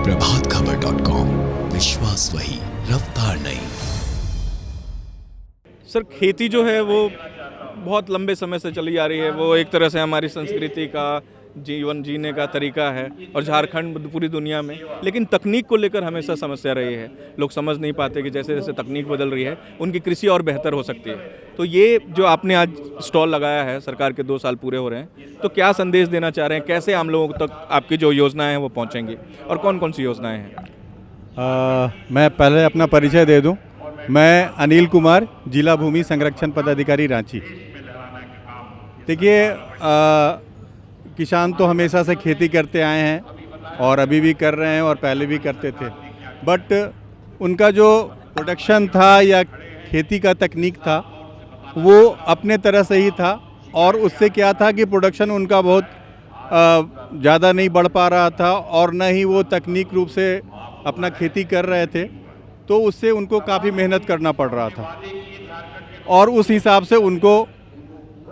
प्रभातखबर.com, विश्वास वही, रफ्तार नहीं। सर, खेती जो है वो बहुत लंबे समय से चली आ रही है। वो एक तरह से हमारी संस्कृति का, जीवन जीने का तरीका है और झारखंड पूरी दुनिया में। लेकिन तकनीक को लेकर हमेशा समस्या रही है। लोग समझ नहीं पाते कि जैसे जैसे तकनीक बदल रही है उनकी कृषि और बेहतर हो सकती है। तो ये जो आपने आज स्टॉल लगाया है, सरकार के 2 साल पूरे हो रहे हैं, तो क्या संदेश देना चाह रहे हैं? कैसे आम लोगों तक आपकी जो योजनाएं हैं वो पहुँचेंगी और कौन कौन सी योजनाएँ हैं? मैं पहले अपना परिचय दे दूं। मैं अनिल कुमार, जिला भूमि संरक्षण पदाधिकारी रांची। देखिए, किसान तो हमेशा से खेती करते आए हैं और अभी भी कर रहे हैं और पहले भी करते थे। बट उनका जो प्रोडक्शन था या खेती का तकनीक था वो अपने तरह से ही था और उससे क्या था कि प्रोडक्शन उनका बहुत ज़्यादा नहीं बढ़ पा रहा था और न ही वो तकनीक रूप से अपना खेती कर रहे थे। तो उससे उनको काफ़ी मेहनत करना पड़ रहा था और उस हिसाब से उनको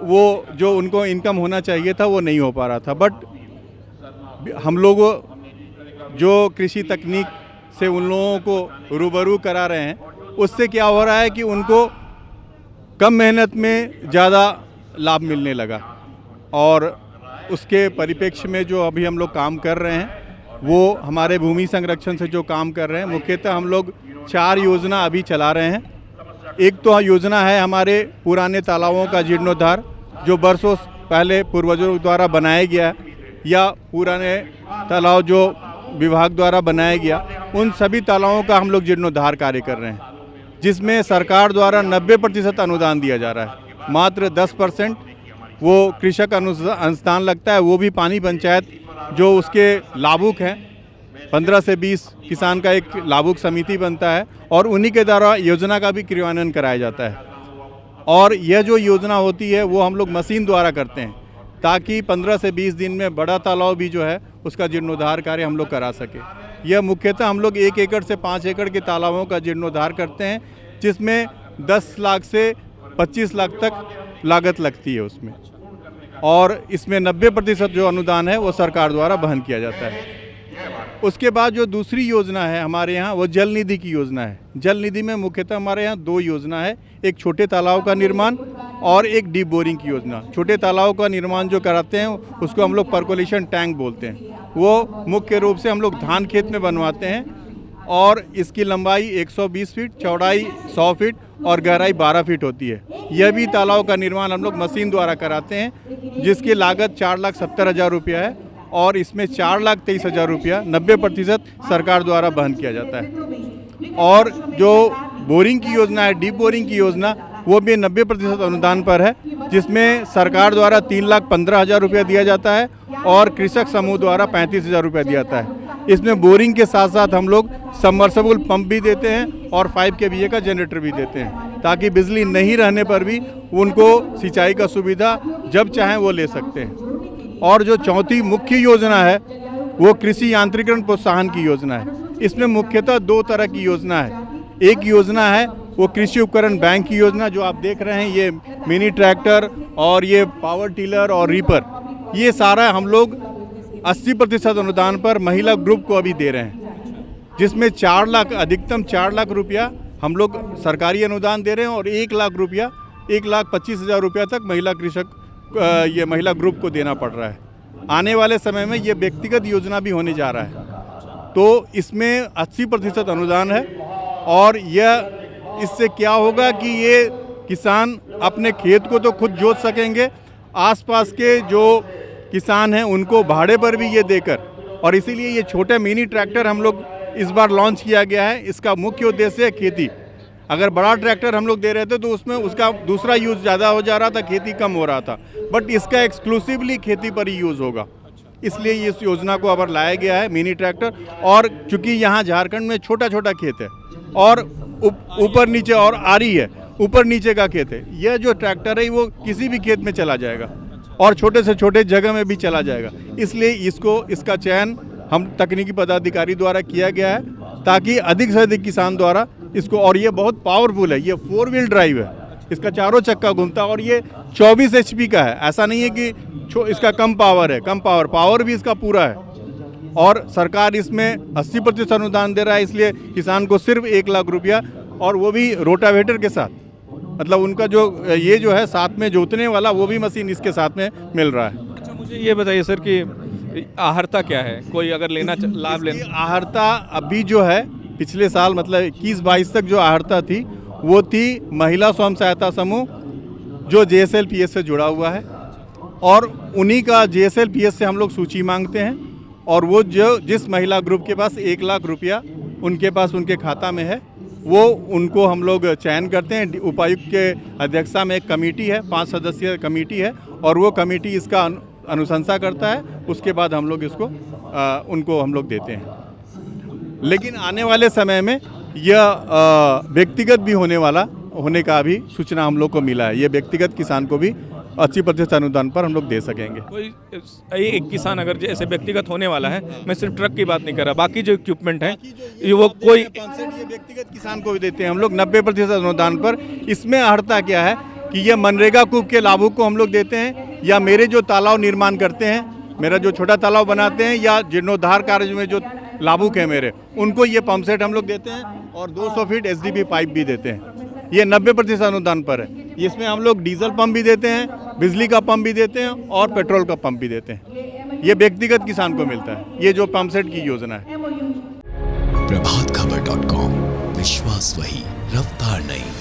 वो जो उनको इनकम होना चाहिए था वो नहीं हो पा रहा था। बट हम लोग जो कृषि तकनीक से उन लोगों को रूबरू करा रहे हैं, उससे क्या हो रहा है कि उनको कम मेहनत में ज़्यादा लाभ मिलने लगा। और उसके परिप्रेक्ष्य में जो अभी हम लोग काम कर रहे हैं वो हमारे भूमि संरक्षण से जो काम कर रहे हैं, मुख्यतः हम लोग 4 योजना अभी चला रहे हैं। एक तो योजना है हमारे पुराने तालाबों का जीर्णोद्धार, जो बरसों पहले पूर्वजों द्वारा बनाया गया या पुराने तालाब जो विभाग द्वारा बनाया गया, उन सभी तालाबों का हम लोग जीर्णोद्धार कार्य कर रहे हैं, जिसमें सरकार द्वारा 90% अनुदान दिया जा रहा है। मात्र 10% वो कृषक अनुदान लगता है, वो भी पानी पंचायत जो उसके लाभुक हैं। 15 से 20 किसान का एक लाभुक समिति बनता है और उन्हीं के द्वारा योजना का भी क्रियान्वयन कराया जाता है। और यह जो योजना होती है वो हम लोग मशीन द्वारा करते हैं ताकि 15 से 20 दिन में बड़ा तालाब भी जो है उसका जीर्णोद्धार कार्य हम लोग करा सके। यह मुख्यतः हम लोग 1 एकड़ से 5 एकड़ के तालाबों का जीर्णोद्धार करते हैं, जिसमें 10 लाख से 25 लाख तक लागत लगती है उसमें। और इसमें 90% जो अनुदान है वो सरकार द्वारा वहन किया जाता है। उसके बाद जो दूसरी योजना है हमारे यहाँ, वो जल निधि की योजना है। जल निधि में मुख्यतः हमारे यहाँ 2 योजना है, एक छोटे तालाब का निर्माण और एक डीप बोरिंग की योजना। छोटे तालाब का निर्माण जो कराते हैं उसको हम लोग पर्कोलेशन टैंक बोलते हैं। वो मुख्य रूप से हम लोग धान खेत में बनवाते हैं और इसकी लंबाई 120 फीट, चौड़ाई 100 फीट और गहराई 12 फीट होती है। यह भी तालाब का निर्माण हम लोग मशीन द्वारा कराते हैं, जिसकी लागत 4,70,000 रुपया है और इसमें 4,23,000 रुपया 90% सरकार द्वारा वहन किया जाता है। और जो बोरिंग की योजना है, डीप बोरिंग की योजना, वो भी 90% अनुदान पर है, जिसमें सरकार द्वारा 3,15,000 रुपया दिया जाता है और कृषक समूह द्वारा 35,000 रुपया दिया जाता है। इसमें बोरिंग के साथ साथ हम लोग सबमर्सिबल पंप भी देते हैं और 5 kVA का जनरेटर भी देते हैं, ताकि बिजली नहीं रहने पर भी उनको सिंचाई का सुविधा जब चाहें वो ले सकते हैं। और जो चौथी मुख्य योजना है वो कृषि यांत्रिकरण प्रोत्साहन की योजना है। इसमें मुख्यतः 2 तरह की योजना है। एक योजना है वो कृषि उपकरण बैंक की योजना, जो आप देख रहे हैं, ये मिनी ट्रैक्टर और ये पावर टिलर और रीपर, ये सारा हम लोग 80% अनुदान पर महिला ग्रुप को अभी दे रहे हैं, जिसमें 4 लाख, अधिकतम 4 लाख रुपया हम लोग सरकारी अनुदान दे रहे हैं और 1 लाख रुपया, 1,25,000 रुपया तक महिला कृषक ये महिला ग्रुप को देना पड़ रहा है। आने वाले समय में ये व्यक्तिगत योजना भी होने जा रहा है। तो इसमें 80% अनुदान है और यह इससे क्या होगा कि ये किसान अपने खेत को तो खुद जोत सकेंगे, आसपास के जो किसान हैं उनको भाड़े पर भी ये देकर, और इसीलिए ये छोटे मिनी ट्रैक्टर हम लोग इस बार लॉन्च किया गया है। इसका मुख्य उद्देश्य है खेती। अगर बड़ा ट्रैक्टर हम लोग दे रहे थे तो उसमें उसका दूसरा यूज़ ज़्यादा हो जा रहा था, खेती कम हो रहा था, बट इसका एक्सक्लूसिवली खेती पर ही यूज़ होगा। इसलिए इस योजना को अब लाया गया है, मिनी ट्रैक्टर। और चूँकि यहाँ झारखंड में छोटा छोटा खेत है और ऊपर नीचे और आरी है, ऊपर नीचे का खेत है, यह जो ट्रैक्टर है वो किसी भी खेत में चला जाएगा और छोटे से छोटे जगह में भी चला जाएगा। इसलिए इसका चयन हम तकनीकी पदाधिकारी द्वारा किया गया है ताकि अधिक से अधिक किसान द्वारा इसको, और ये बहुत पावरफुल है, ये 4 व्हील ड्राइव है, इसका चारों चक्का घूमता है और ये 24 HP का है। ऐसा नहीं है कि इसका कम पावर है, कम पावर भी इसका पूरा है। और सरकार इसमें 80% अनुदान दे रहा है, इसलिए किसान को सिर्फ 1 लाख रुपया, और वो भी रोटावेटर के साथ। मतलब उनका जो ये जो है साथ में जोतने वाला, वो भी मशीन इसके साथ में मिल रहा है। अच्छा, मुझे ये बताइए सर कि आहर्ता क्या है, कोई अगर लाभ लेना। इसकी आहर्ता अभी जो है पिछले साल मतलब 21-22 तक जो आहर्ता थी वो थी महिला स्वयं सहायता समूह जो JSLPS से जुड़ा हुआ है, और उन्हीं का JSLPS से हम लोग सूची मांगते हैं, और वो जो जिस महिला ग्रुप के पास 1 लाख रुपया उनके पास उनके खाता में है, वो उनको हम लोग चयन करते हैं। उपायुक्त के अध्यक्षता में एक कमेटी है, 5 सदस्यीय कमेटी है, और वो कमेटी इसका अनुशंसा करता है। उसके बाद हम लोग इसको उनको हम लोग देते हैं। लेकिन आने वाले समय में यह व्यक्तिगत भी होने का भी सूचना हम लोग को मिला है। ये व्यक्तिगत किसान को भी 80% अनुदान पर हम लोग दे सकेंगे। कोई एक किसान अगर जैसे व्यक्तिगत होने वाला है, मैं सिर्फ ट्रक की बात नहीं कर रहा, बाकी जो इक्विपमेंट है ये वो कोई ये व्यक्तिगत किसान को भी देते हैं हम लोग 90% अनुदान पर। इसमें अहर्ता क्या है कि ये मनरेगा कूप के लाभुक को हम लोग देते हैं, या मेरे जो तालाब निर्माण करते हैं, मेरा जो छोटा तालाब बनाते हैं, या जीर्णोद्धार कार्य में जो लाभुक है मेरे, उनको ये पंप सेट हम लोग देते हैं, और 200 फीट SDB पाइप भी देते हैं। ये 90% अनुदान पर है। इसमें हम लोग डीजल पंप भी देते हैं, बिजली का पंप भी देते हैं, और पेट्रोल का पंप भी देते हैं। ये व्यक्तिगत किसान को मिलता है, ये जो पंप सेट की योजना है। प्रभातखबर.com, विश्वास वही, रफ्तार नहीं।